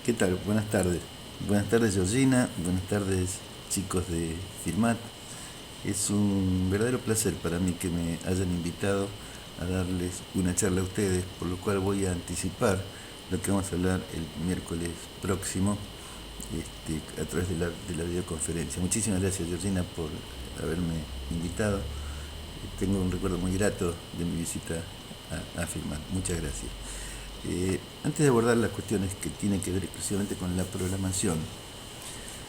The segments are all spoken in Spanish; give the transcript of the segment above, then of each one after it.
¿Qué tal? Buenas tardes. Buenas tardes, Georgina. Buenas tardes, chicos de Firmat. Es un verdadero placer para mí que me hayan invitado a darles una charla a ustedes, por lo cual voy a anticipar lo que vamos a hablar el miércoles próximo a través de la videoconferencia. Muchísimas gracias, Georgina, por haberme invitado. Tengo un recuerdo muy grato de mi visita a Firmat. Muchas gracias. Antes de abordar las cuestiones que tienen que ver exclusivamente con la programación,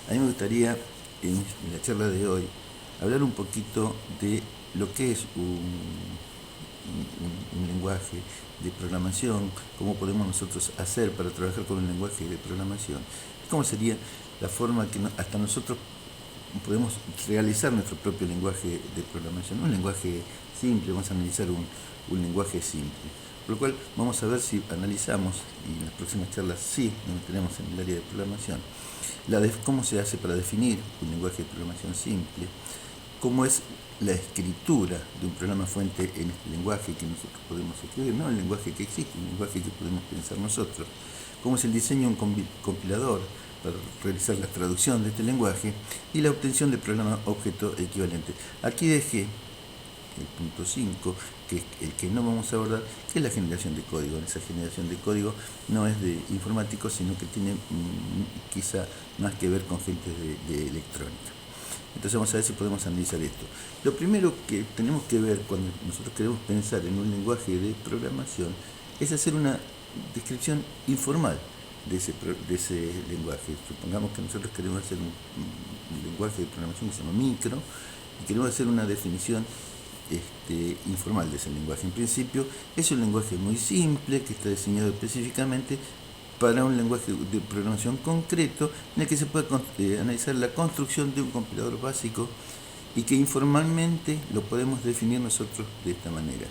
a mí me gustaría, en la charla de hoy, hablar un poquito de lo que es un lenguaje de programación, cómo podemos nosotros hacer para trabajar con un lenguaje de programación, cómo sería la forma que hasta nosotros podemos realizar nuestro propio lenguaje de programación, un lenguaje simple. Vamos a analizar un lenguaje simple. Por lo cual vamos a ver si analizamos, y en las próximas charlas sí nos tenemos en el área de programación, cómo se hace para definir un lenguaje de programación simple, cómo es la escritura de un programa fuente en este lenguaje que nosotros podemos escribir, no el lenguaje que existe, un lenguaje que podemos pensar nosotros, cómo es el diseño de un compilador para realizar la traducción de este lenguaje y la obtención de programa objeto equivalente. Aquí dejé el punto 5, que es el que no vamos a abordar, que es la generación de código. Esa generación de código no es de informáticos, sino que tiene quizá más que ver con gente de electrónica. Entonces vamos a ver si podemos analizar esto. Lo primero que tenemos que ver cuando nosotros queremos pensar en un lenguaje de programación es hacer una descripción informal de ese lenguaje. Supongamos que nosotros queremos hacer un lenguaje de programación que se llama micro y queremos hacer una definición informal de ese lenguaje. En principio es un lenguaje muy simple que está diseñado específicamente para un lenguaje de programación concreto en el que se puede analizar la construcción de un compilador básico y que informalmente lo podemos definir nosotros de esta manera.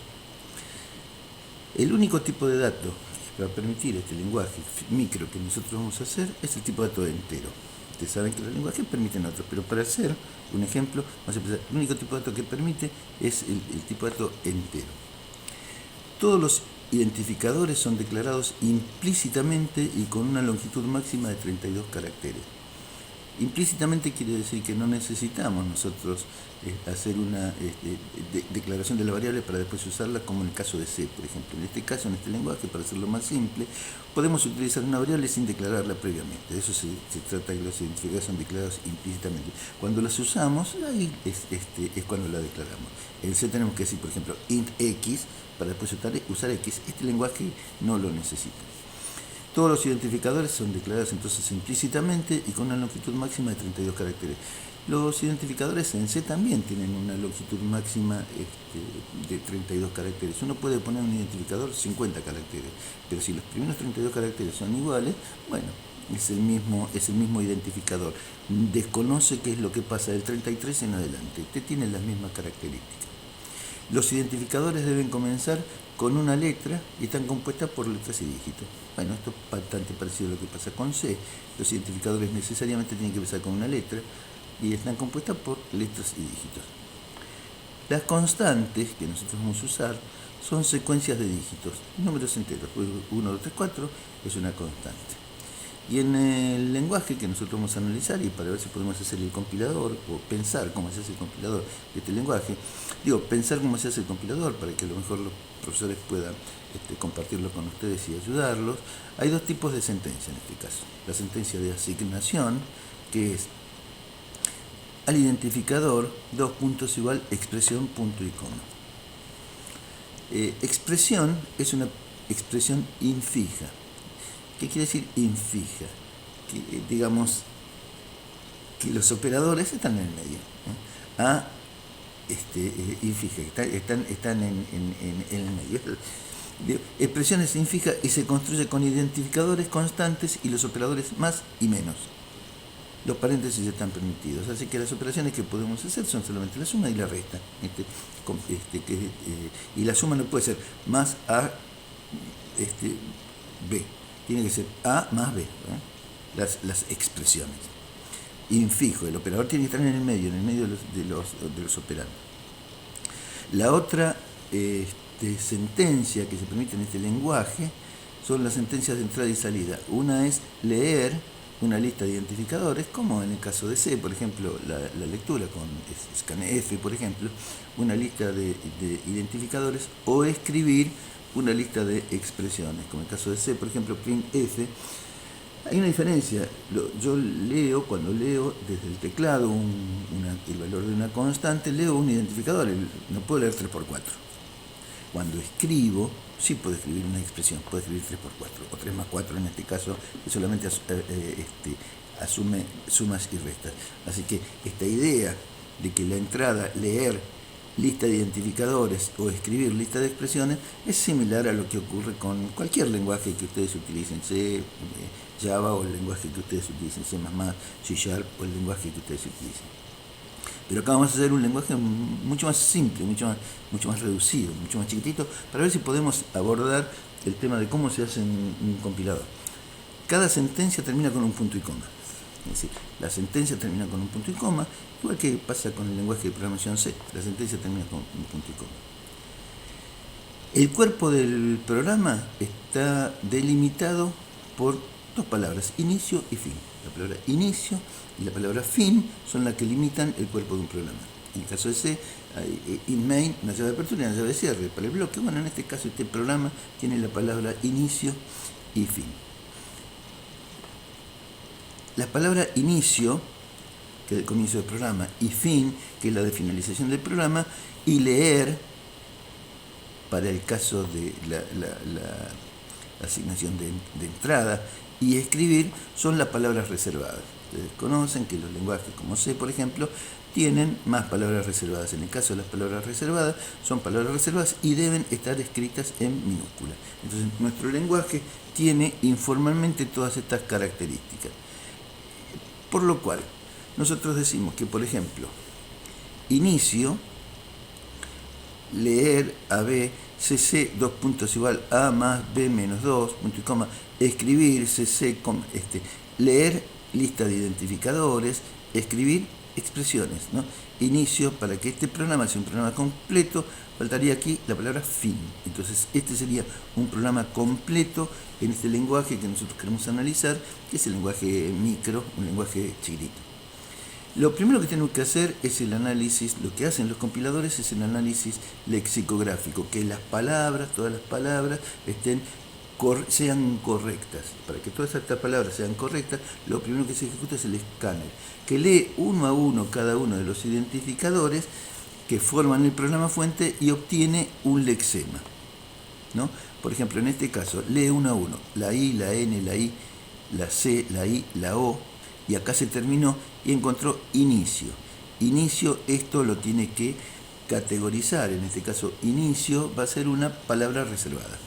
El único tipo de dato que va a permitir este lenguaje micro que nosotros vamos a hacer es el tipo de dato entero. Ustedes saben que los lenguajes permiten otros, pero para hacer un ejemplo, vamos a empezar. El único tipo de dato que permite es el tipo de dato entero. Todos los identificadores son declarados implícitamente y con una longitud máxima de 32 caracteres. Implícitamente quiere decir que no necesitamos nosotros hacer una declaración de la variable para después usarla, como en el caso de C, por ejemplo. En este caso, en este lenguaje, para hacerlo más simple, podemos utilizar una variable sin declararla previamente. De eso se trata, que los identificadores son declarados implícitamente. Cuando las usamos, ahí es cuando la declaramos. En C tenemos que decir, por ejemplo, int x, para después usar x. Este lenguaje no lo necesita. Todos los identificadores son declarados entonces implícitamente y con una longitud máxima de 32 caracteres. Los identificadores en C también tienen una longitud máxima de 32 caracteres. Uno puede poner un identificador 50 caracteres, pero si los primeros 32 caracteres son iguales, bueno, es el mismo identificador. Desconoce qué es lo que pasa del 33 en adelante. Este tiene las mismas características. Los identificadores deben comenzar con una letra y están compuestas por letras y dígitos. Bueno, esto es bastante parecido a lo que pasa con C. Los identificadores necesariamente tienen que empezar con una letra y están compuestas por letras y dígitos. Las constantes que nosotros vamos a usar son secuencias de dígitos, números enteros. 1, 2, 3, 4 es una constante. Y en el lenguaje que nosotros vamos a analizar, y para ver si podemos hacer el compilador, o pensar cómo se hace el compilador de este lenguaje, pensar cómo se hace el compilador para que a lo mejor los profesores puedan compartirlo con ustedes y ayudarlos. Hay dos tipos de sentencia en este caso. La sentencia de asignación, que es al identificador, dos puntos igual, expresión, punto y coma. Expresión es una expresión infija. ¿Qué quiere decir infija? Que digamos que los operadores están en el medio. A infija, están en el medio. Expresión es infija y se construye con identificadores constantes y los operadores más y menos. Los paréntesis están permitidos, así que las operaciones que podemos hacer son solamente la suma y la resta. Y la suma no puede ser más A B. Tiene que ser A más B, las expresiones. Infijo, el operador tiene que estar en el medio de los operandos. La otra sentencia que se permite en este lenguaje son las sentencias de entrada y salida. Una es leer una lista de identificadores, como en el caso de C, por ejemplo, la lectura con scanf, por ejemplo, una lista de identificadores, o escribir una lista de expresiones, como en el caso de C, por ejemplo, printf. Hay una diferencia. Yo leo, cuando leo desde el teclado el valor de una constante, leo un identificador, no puedo leer 3x4. Cuando escribo, sí puedo escribir una expresión, puedo escribir 3x4 o 3+4 en este caso, que solamente asume sumas y restas. Así que esta idea de que la entrada, leer lista de identificadores o escribir lista de expresiones, es similar a lo que ocurre con cualquier lenguaje que ustedes utilicen, C, Java, o el lenguaje que ustedes utilicen, C++, C# o el lenguaje que ustedes utilicen. Pero acá vamos a hacer un lenguaje mucho más simple, mucho más reducido, mucho más chiquitito, para ver si podemos abordar el tema de cómo se hace un compilador. Cada sentencia termina con un punto y coma. Es decir, la sentencia termina con un punto y coma, igual que pasa con el lenguaje de programación C. La sentencia termina con un punto y coma. El cuerpo del programa está delimitado por dos palabras, inicio y fin. La palabra inicio y la palabra fin son las que limitan el cuerpo de un programa. En el caso de C, hay in main, una llave de apertura y una llave de cierre para el bloque. Bueno, en este caso este programa tiene la palabra inicio y fin. La palabra inicio, que es el comienzo del programa, y fin, que es la de finalización del programa, y leer, para el caso de la asignación de entrada, y escribir, son las palabras reservadas. Ustedes conocen que los lenguajes como C, por ejemplo, tienen más palabras reservadas. En el caso de las palabras reservadas, son palabras reservadas y deben estar escritas en minúscula. Entonces, nuestro lenguaje tiene informalmente todas estas características. Por lo cual, nosotros decimos que, por ejemplo, inicio, leer AB, cc, dos puntos igual a más b menos 2, punto y coma, escribir, cc, leer lista de identificadores, escribir expresiones, ¿no? Inicio, para que este programa sea un programa completo, faltaría aquí la palabra fin. Entonces, este sería un programa completo en este lenguaje que nosotros queremos analizar, que es el lenguaje micro, un lenguaje chiquitito. Lo primero que tenemos que hacer es el análisis, lo que hacen los compiladores es el análisis lexicográfico, que las palabras, todas las palabras, sean correctas. Para que todas estas palabras sean correctas, lo primero que se ejecuta es el escáner, que lee uno a uno cada uno de los identificadores que forman el programa fuente y obtiene un lexema, ¿no? Por ejemplo, en este caso, lee uno a uno, la I, la N, la I, la C, la I, la O, y acá se terminó y encontró inicio. Inicio, esto lo tiene que categorizar, en este caso inicio va a ser una palabra reservada.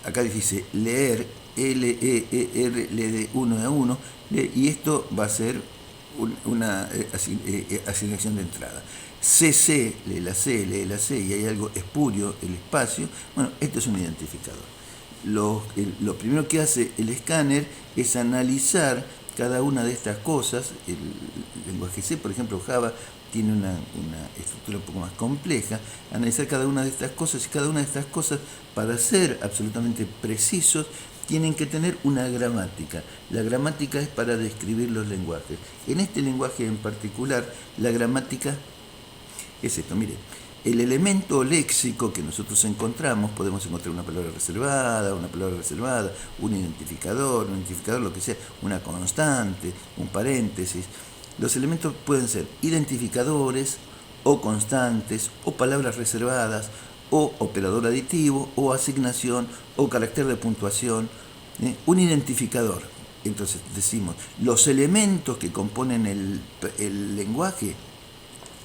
Acá dice leer, L-E-E-R, lee de uno a uno, y esto va a ser una asignación de entrada. CC, lee la C, y hay algo espurio, el espacio. Bueno, esto es un identificador. Lo primero que hace el escáner es analizar cada una de estas cosas. El lenguaje C, por ejemplo, Java, tiene una estructura un poco más compleja. Analizar cada una de estas cosas, y cada una de estas cosas, para ser absolutamente precisos, tienen que tener una gramática. La gramática es para describir los lenguajes. En este lenguaje en particular, la gramática es esto. Mire, el elemento léxico que nosotros encontramos, podemos encontrar una palabra reservada, un identificador, lo que sea, una constante, un paréntesis. Los elementos pueden ser identificadores, o constantes, o palabras reservadas, o operador aditivo, o asignación, o carácter de puntuación, un identificador. Entonces decimos, los elementos que componen el lenguaje,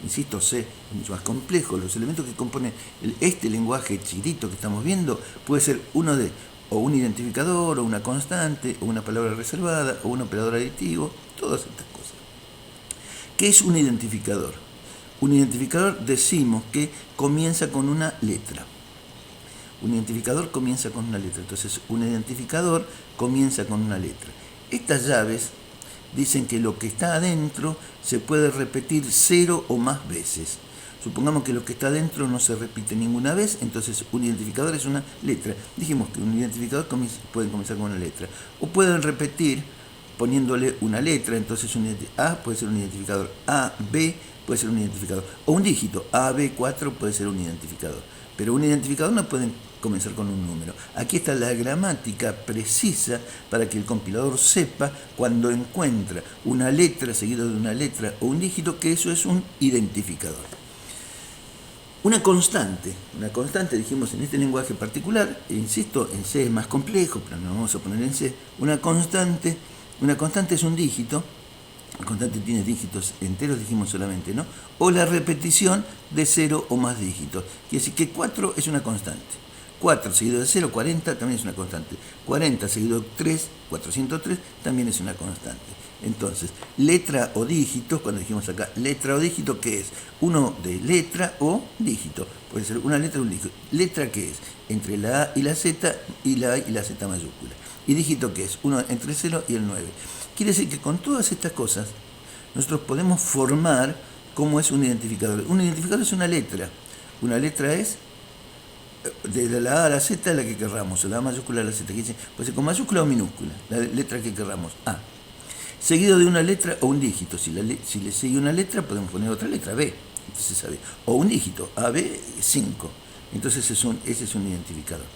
insisto, C es mucho más complejo, los elementos que componen este lenguaje chiquitito que estamos viendo, puede ser uno de, o un identificador, o una constante, o una palabra reservada, o un operador aditivo, todas estas cosas. ¿Qué es un identificador? Un identificador decimos que comienza con una letra. Un identificador comienza con una letra. Entonces, un identificador comienza con una letra. Estas llaves dicen que lo que está adentro se puede repetir 0 o más veces. Supongamos que lo que está adentro no se repite ninguna vez, entonces un identificador es una letra. Dijimos que un identificador puede comenzar con una letra. O pueden repetir poniéndole una letra, entonces A puede ser un identificador, A, B puede ser un identificador. O un dígito, A, B, 4 puede ser un identificador. Pero un identificador no puede comenzar con un número. Aquí está la gramática precisa para que el compilador sepa cuando encuentra una letra seguida de una letra o un dígito que eso es un identificador. Una constante dijimos en este lenguaje particular, insisto, en C es más complejo, pero no vamos a poner en C, una constante es un dígito, la constante tiene dígitos enteros, dijimos solamente, ¿no? O la repetición de 0 o más dígitos. Quiere decir que 4 es una constante. 4 seguido de 0, 40 también es una constante. 40 seguido de 3, 403 también es una constante. Entonces, letra o dígito, cuando dijimos acá letra o dígito, ¿qué es? Uno de letra o dígito. Puede ser una letra o un dígito. ¿Letra qué es? Entre la A y la Z y la A y la Z mayúscula. ¿Y dígito qué es? Uno entre 0 y el 9. Quiere decir que con todas estas cosas nosotros podemos formar cómo es un identificador. Un identificador es una letra. Una letra es desde la A a la Z la que querramos, o la A mayúscula a la Z, que dice, puede ser con mayúscula o minúscula, la letra que querramos, A. Seguido de una letra o un dígito. Si le sigue una letra, podemos poner otra letra, B. Entonces, ¿sabe? O un dígito, AB, 5. Entonces, ese es un identificador.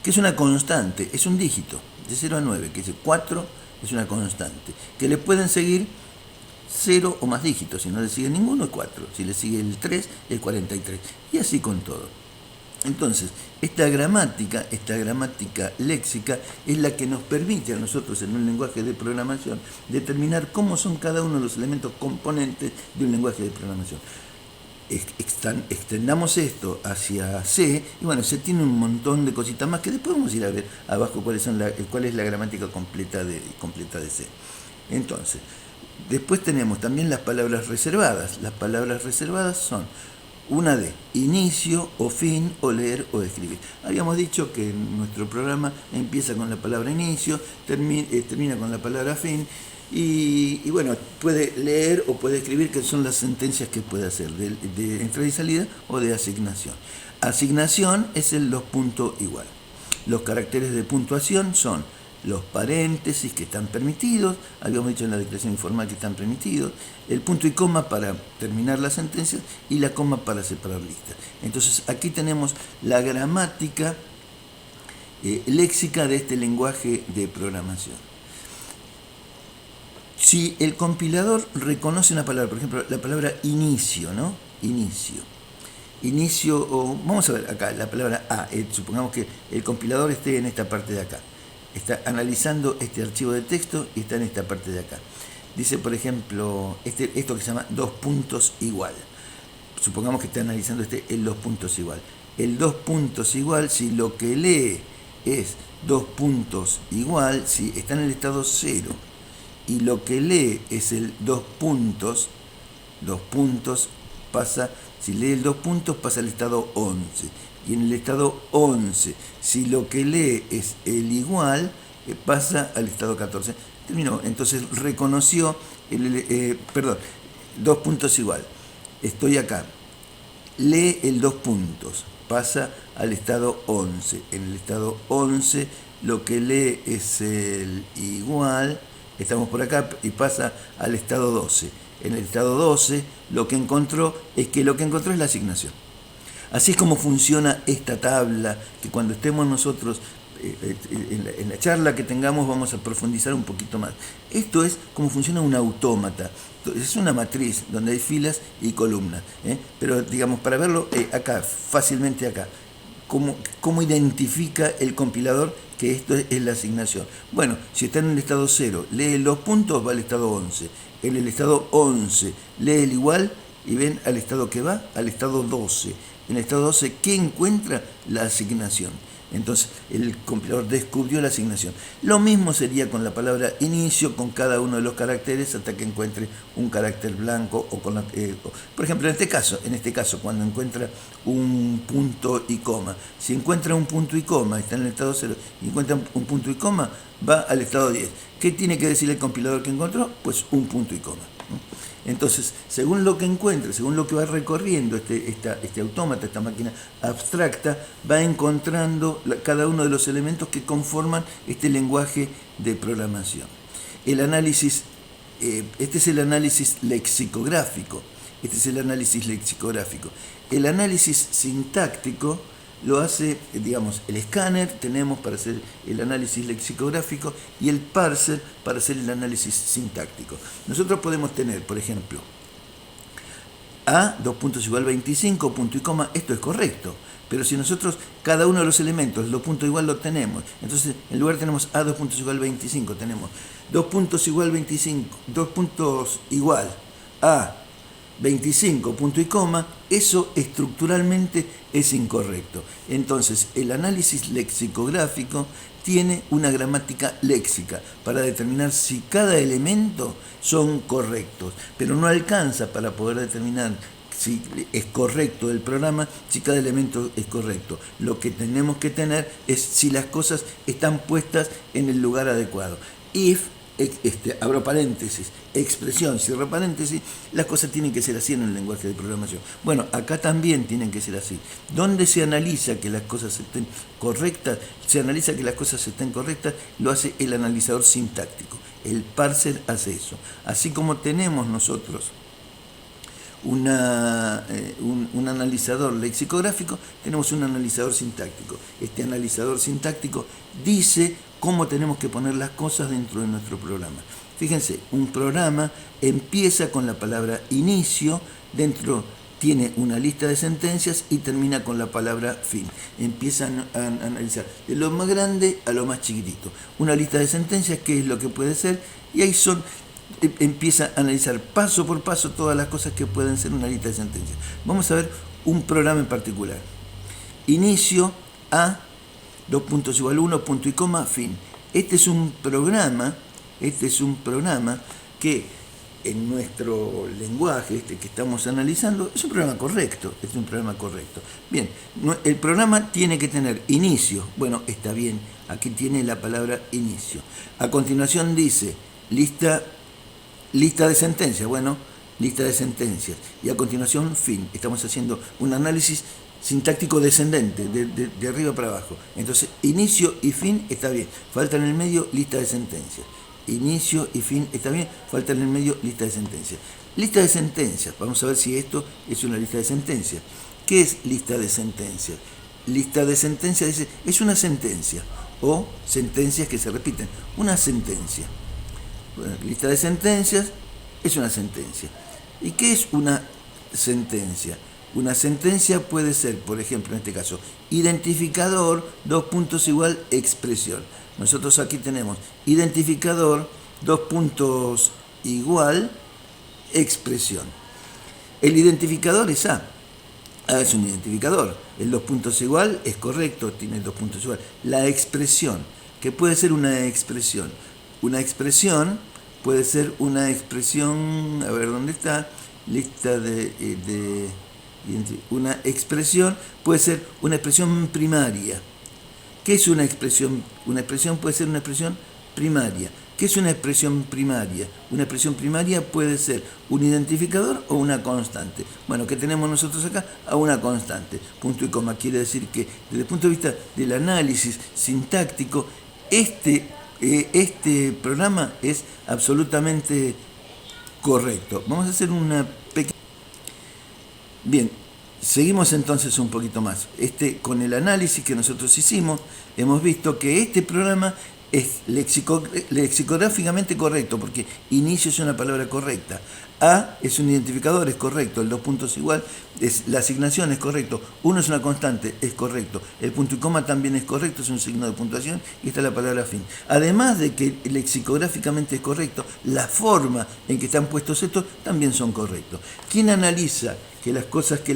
¿Qué es una constante? Es un dígito, de 0 a 9, que dice 4 es una constante. Que le pueden seguir 0 o más dígitos. Si no le sigue ninguno, es 4. Si le sigue el 3, es 43. Y así con todo. Entonces, esta gramática léxica es la que nos permite a nosotros en un lenguaje de programación determinar cómo son cada uno de los elementos componentes de un lenguaje de programación. Extendamos esto hacia C, y bueno, C tiene un montón de cositas más que después vamos a ir a ver abajo cuál es la gramática completa de C. Entonces, después tenemos también las palabras reservadas. Las palabras reservadas son una de inicio o fin o leer o escribir. Habíamos dicho que nuestro programa empieza con la palabra inicio, termina con la palabra fin y bueno, puede leer o puede escribir, que son las sentencias que puede hacer de entrada y salida o de asignación. Asignación es el 2 puntos igual. Los caracteres de puntuación son los paréntesis que están permitidos, habíamos dicho en la declaración informal que están permitidos, el punto y coma para terminar las sentencias y la coma para separar listas. Entonces aquí tenemos la gramática léxica de este lenguaje de programación. Si el compilador reconoce una palabra, por ejemplo, la palabra inicio, ¿no? Inicio, o vamos a ver acá, la palabra A, supongamos que el compilador esté en esta parte de acá. Está analizando este archivo de texto y está en esta parte de acá. Dice, por ejemplo, esto que se llama 2 puntos igual. Supongamos que está analizando el 2 puntos igual. El 2 puntos igual, si lo que lee es 2 puntos igual, si está en el estado 0, y lo que lee es el 2 puntos pasa, si lee el 2 puntos pasa al estado 11. Y en el estado 11, si lo que lee es el igual, pasa al estado 14. Terminó. Entonces reconoció, 2 puntos igual. Estoy acá. Lee el 2 puntos, pasa al estado 11. En el estado 11, lo que lee es el igual, estamos por acá, y pasa al estado 12. En el estado 12, lo que encontró es la asignación. Así es como funciona esta tabla, que cuando estemos nosotros en la charla que tengamos vamos a profundizar un poquito más. Esto es cómo funciona un autómata. Es una matriz donde hay filas y columnas. Pero digamos, para verlo acá, fácilmente acá, ¿cómo identifica el compilador que esto es la asignación? Bueno, si está en el estado 0, lee los puntos, va al estado 11. En el estado 11 lee el igual y ven al estado que va, al estado 12. En el estado 12, ¿qué encuentra? La asignación. Entonces, el compilador descubrió la asignación. Lo mismo sería con la palabra inicio, con cada uno de los caracteres, hasta que encuentre un carácter blanco, o con por ejemplo, en este caso, cuando encuentra un punto y coma. Si encuentra un punto y coma, está en el estado 0, y encuentra un punto y coma, va al estado 10. ¿Qué tiene que decir el compilador que encontró? Pues un punto y coma. Entonces, según lo que encuentre, según lo que va recorriendo este autómata, esta máquina abstracta, va encontrando cada uno de los elementos que conforman este lenguaje de programación. El análisis, este es el análisis lexicográfico. Este es el análisis lexicográfico. El análisis sintáctico lo hace, digamos, el escáner tenemos para hacer el análisis lexicográfico y el parser para hacer el análisis sintáctico. Nosotros podemos tener, por ejemplo, A, 25, punto y coma, esto es correcto. Pero si nosotros cada uno de los elementos, los puntos igual lo tenemos, entonces en lugar tenemos A, 25, tenemos 25, 2 puntos igual A, 25, punto y coma, eso estructuralmente es incorrecto. Entonces, el análisis lexicográfico tiene una gramática léxica para determinar si cada elemento son correctos, pero no alcanza para poder determinar si es correcto el programa, si cada elemento es correcto. Lo que tenemos que tener es si las cosas están puestas en el lugar adecuado. If, abro paréntesis, expresión, cierro paréntesis, las cosas tienen que ser así en el lenguaje de programación. Bueno, acá también tienen que ser así. ¿Dónde se analiza que las cosas estén correctas? Se analiza que las cosas estén correctas, lo hace el analizador sintáctico. El parser hace eso. Así como tenemos nosotros un analizador lexicográfico, tenemos un analizador sintáctico. Este analizador sintáctico dice cómo tenemos que poner las cosas dentro de nuestro programa. Fíjense, un programa empieza con la palabra inicio, dentro tiene una lista de sentencias y termina con la palabra fin. Empiezan a analizar de lo más grande a lo más chiquitito. Una lista de sentencias, qué es lo que puede ser, y ahí empieza a analizar paso por paso todas las cosas que pueden ser una lista de sentencias. Vamos a ver un programa en particular. Inicio a 2 puntos igual 1, punto y coma, fin. Este es un programa que en nuestro lenguaje, que estamos analizando, es un programa correcto, Bien, el programa tiene que tener inicio. Bueno, está bien, aquí tiene la palabra inicio. A continuación dice, lista de sentencias, bueno, lista de sentencias. Y a continuación, fin. Estamos haciendo un análisis sintáctico descendente, de arriba para abajo. Entonces, inicio y fin está bien. Falta en el medio lista de sentencias. Inicio y fin está bien. Falta en el medio lista de sentencias. Lista de sentencias. Vamos a ver si esto es una lista de sentencias. ¿Qué es lista de sentencias? Lista de sentencias dice, es una sentencia o sentencias que se repiten. Una sentencia. Bueno, lista de sentencias es una sentencia. ¿Y qué es una sentencia? Una sentencia puede ser, por ejemplo, en este caso, identificador, 2 puntos igual, expresión. Nosotros aquí tenemos identificador, 2 puntos igual, expresión. El identificador es A. A es un identificador. El 2 puntos igual es correcto, tiene 2 puntos igual. La expresión, que puede ser una expresión. Una expresión puede ser una expresión, a ver dónde está, lista una expresión puede ser una expresión primaria. ¿Qué es una expresión? Una expresión puede ser una expresión primaria. ¿Qué es una expresión primaria? Una expresión primaria puede ser un identificador o una constante. Bueno, ¿qué tenemos nosotros acá? A una constante. Punto y coma. Quiere decir que desde el punto de vista del análisis sintáctico, este programa es absolutamente correcto. Vamos a hacer una pequeña... Bien, seguimos entonces un poquito más. Con el análisis que nosotros hicimos, hemos visto que este programa es lexicográficamente correcto, porque inicio es una palabra correcta. A es un identificador, es correcto. El 2 puntos igual, la asignación es correcto. 1 es una constante, es correcto. El punto y coma también es correcto, es un signo de puntuación, y está la palabra fin. Además de que lexicográficamente es correcto, la forma en que están puestos estos también son correctos. ¿Quién analiza que las cosas, que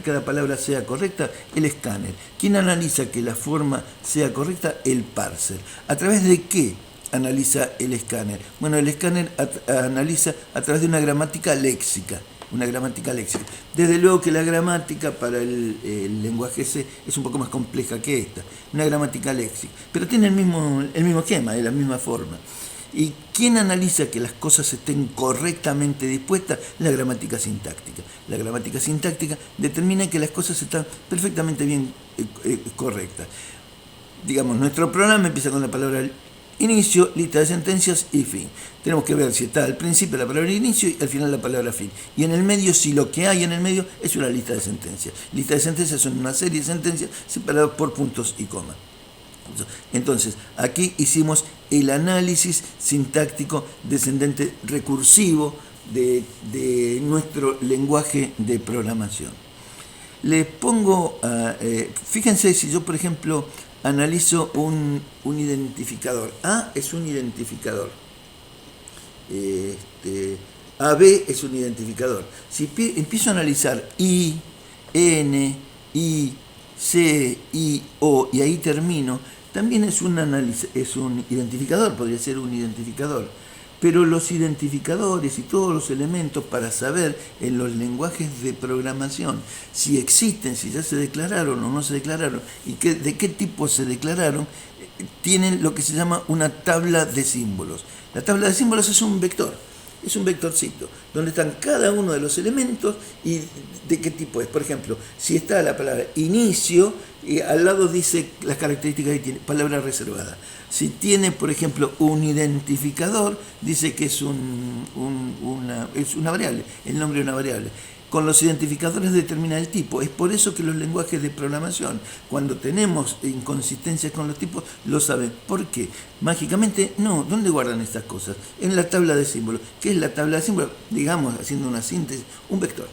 cada palabra sea correcta? El escáner. ¿Quién analiza que la forma sea correcta? El parser. ¿A través de qué analiza el escáner? Bueno, el escáner analiza a través de una gramática léxica. Desde luego que la gramática para el lenguaje C es un poco más compleja que esta. Una gramática léxica. Pero tiene el mismo esquema, la misma forma. ¿Y quién analiza que las cosas estén correctamente dispuestas? La gramática sintáctica. La gramática sintáctica determina que las cosas están perfectamente bien correctas. Digamos, nuestro programa empieza con la palabra inicio, lista de sentencias y fin. Tenemos que ver si está al principio la palabra inicio y al final la palabra fin. Y en el medio, si lo que hay en el medio es una lista de sentencias. Lista de sentencias son una serie de sentencias separadas por puntos y comas. Entonces, aquí hicimos el análisis sintáctico descendente recursivo de nuestro lenguaje de programación. Les pongo, fíjense si yo, por ejemplo, analizo un identificador. A es un identificador. AB es un identificador. Si empiezo a analizar I, N, I, C, I, O, y ahí termino, también es un identificador, podría ser un identificador. Pero los identificadores y todos los elementos para saber en los lenguajes de programación si existen, si ya se declararon o no se declararon y de qué tipo se declararon, tienen lo que se llama una tabla de símbolos. La tabla de símbolos es un vector. Es un vectorcito, donde están cada uno de los elementos y de qué tipo es. Por ejemplo, si está la palabra inicio, y al lado dice las características que tiene, palabra reservada. Si tiene, por ejemplo, un identificador, dice que es una variable, el nombre de una variable. Con los identificadores determina el tipo. Es por eso que los lenguajes de programación, cuando tenemos inconsistencias con los tipos, lo saben. ¿Por qué? Mágicamente, no. ¿Dónde guardan estas cosas? En la tabla de símbolos. ¿Qué es la tabla de símbolos? Digamos, haciendo una síntesis, un vector.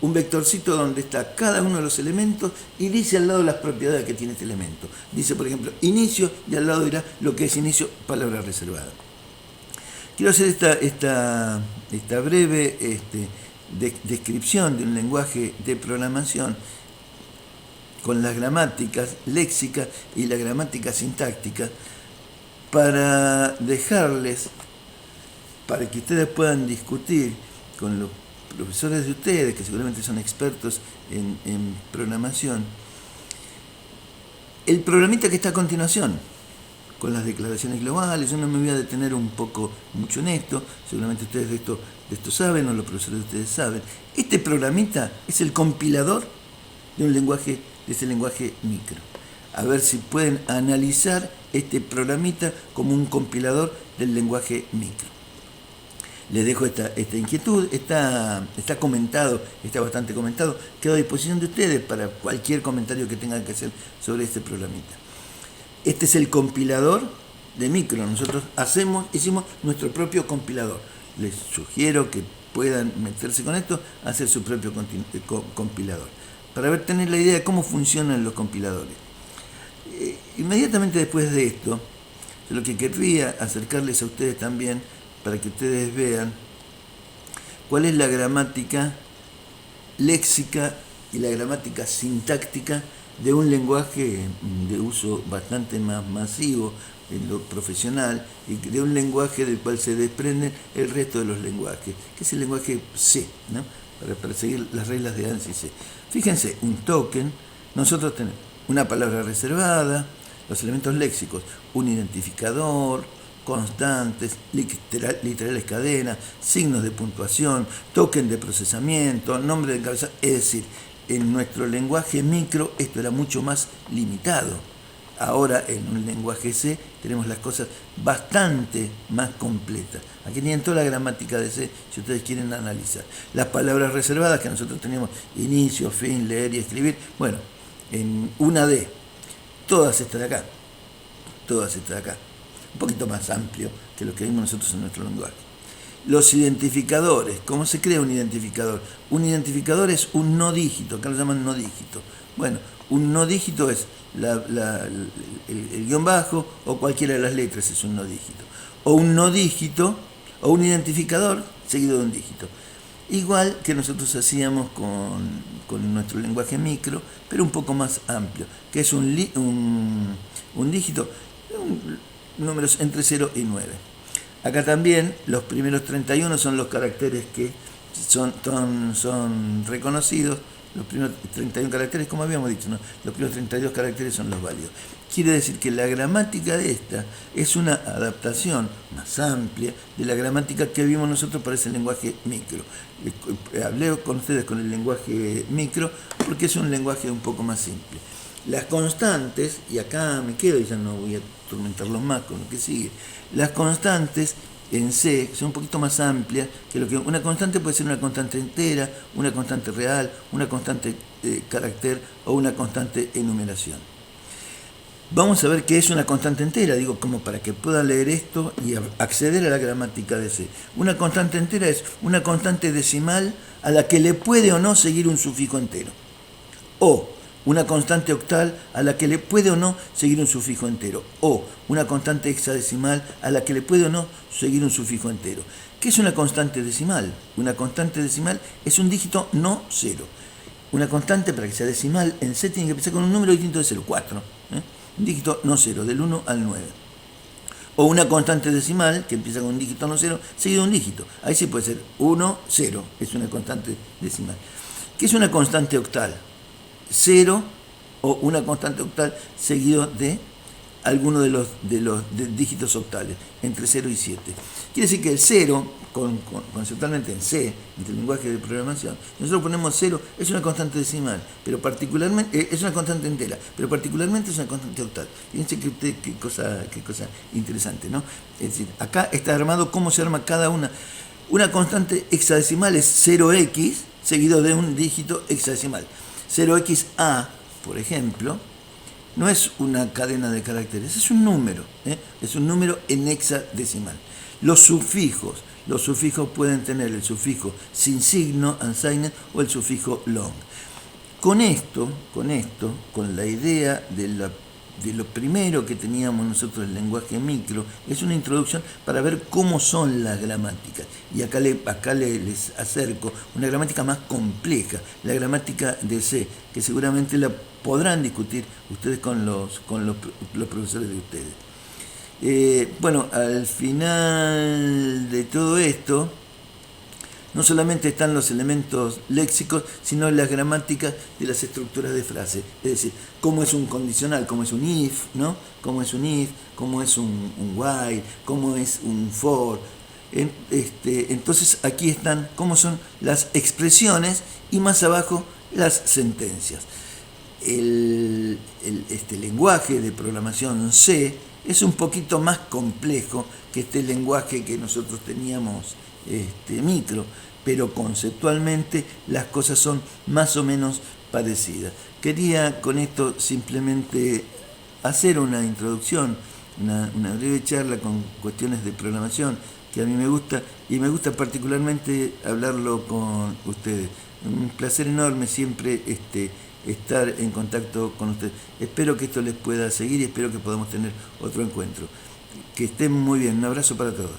Un vectorcito donde está cada uno de los elementos y dice al lado las propiedades que tiene este elemento. Dice, por ejemplo, inicio, y al lado dirá lo que es inicio, palabra reservada. Quiero hacer esta breve descripción de un lenguaje de programación con las gramáticas léxicas y la gramática sintáctica para dejarles, para que ustedes puedan discutir con los profesores de ustedes, que seguramente son expertos en programación, el programita que está a continuación, con las declaraciones globales. Yo no me voy a detener mucho en esto, seguramente ustedes de esto saben, o los profesores de ustedes saben. Este programita es el compilador de ese lenguaje micro. A ver si pueden analizar este programita como un compilador del lenguaje micro. Les dejo esta inquietud, está comentado, está bastante comentado, quedo a disposición de ustedes para cualquier comentario que tengan que hacer sobre este programita. Este es el compilador de micro. Nosotros hicimos nuestro propio compilador. Les sugiero que puedan meterse con esto, hacer su propio compilador, para tener la idea de cómo funcionan los compiladores. Inmediatamente después de esto, lo que querría acercarles a ustedes también, para que ustedes vean cuál es la gramática léxica y la gramática sintáctica de un lenguaje de uso bastante más masivo en lo profesional y de un lenguaje del cual se desprenden el resto de los lenguajes, que es el lenguaje C, ¿no? Para seguir las reglas de ANSI C. Fíjense, un token, nosotros tenemos una palabra reservada, los elementos léxicos, un identificador, constantes, literales cadenas, signos de puntuación, token de procesamiento, nombre de encabezado. Es decir, en nuestro lenguaje micro esto era mucho más limitado. Ahora en un lenguaje C tenemos las cosas bastante más completas. Aquí tienen toda la gramática de C si ustedes quieren analizar. Las palabras reservadas que nosotros teníamos, inicio, fin, leer y escribir, bueno, en una D, todas estas de acá. Un poquito más amplio que lo que vimos nosotros en nuestro lenguaje. Los identificadores, ¿cómo se crea un identificador? Un identificador es un no dígito, acá lo llaman no dígito. Bueno, un no dígito es el guión bajo o cualquiera de las letras es un no dígito. O un no dígito o un identificador seguido de un dígito. Igual que nosotros hacíamos con nuestro lenguaje micro, pero un poco más amplio, que es un dígito, números entre 0 y 9. Acá también los primeros 31 son los caracteres que son reconocidos. Los primeros 31 caracteres, como habíamos dicho, ¿no? Los primeros 32 caracteres son los válidos. quiere decir que la gramática de esta es una adaptación más amplia de la gramática que vimos nosotros para ese lenguaje micro. Hablé con ustedes con el lenguaje micro porque es un lenguaje un poco más simple. Las constantes, y acá me quedo y ya no voy a atormentarlos más con lo que sigue, las constantes en C son un poquito más amplias que lo que una constante puede ser una constante entera, una constante real, una constante carácter o una constante enumeración. Vamos a ver qué es una constante entera, digo, como para que pueda leer esto y acceder a la gramática de C. Una constante entera es una constante decimal a la que le puede o no seguir un sufijo entero. O una constante octal a la que le puede o no seguir un sufijo entero. O una constante hexadecimal a la que le puede o no seguir un sufijo entero. ¿Qué es una constante decimal? Una constante decimal es un dígito no cero. Una constante, para que sea decimal, en C tiene que empezar con un número distinto de 0, 4. Un dígito no cero, del 1 al 9. O una constante decimal, que empieza con un dígito no cero, seguido de un dígito. Ahí sí puede ser 1, 0, es una constante decimal. ¿Qué es una constante octal? 0 o una constante octal seguido de alguno de los dígitos octales, entre 0 y 7. Quiere decir que el 0, conceptualmente en C, en el lenguaje de programación, nosotros ponemos 0, es una constante decimal, pero particularmente es una constante entera, pero particularmente es una constante octal. Fíjense que usted, qué cosa interesante, ¿no? Es decir, acá está armado cómo se arma cada una. Una constante hexadecimal es 0x seguido de un dígito hexadecimal. 0xa, por ejemplo, no es una cadena de caracteres, es un número, es un número en hexadecimal. Los sufijos pueden tener el sufijo sin signo, unsigned, o el sufijo long. Con la idea de lo primero que teníamos nosotros el lenguaje micro, es una introducción para ver cómo son las gramáticas. Y acá les acerco una gramática más compleja, la gramática de C, que seguramente la podrán discutir ustedes con los profesores de ustedes. Bueno, al final de todo esto, no solamente están los elementos léxicos, sino las gramáticas de las estructuras de frase. Es decir, cómo es un condicional, cómo es un if, ¿no? Cómo es un if, cómo es un while, cómo es un for. Entonces aquí están cómo son las expresiones y más abajo las sentencias. Este lenguaje de programación C es un poquito más complejo que este lenguaje que nosotros teníamos micro, pero conceptualmente las cosas son más o menos parecidas. Quería con esto simplemente hacer una introducción, una breve charla con cuestiones de programación que a mí me gusta, y me gusta particularmente hablarlo con ustedes. Un placer enorme siempre estar en contacto con ustedes. Espero que esto les pueda seguir y espero que podamos tener otro encuentro. Que estén muy bien. Un abrazo para todos.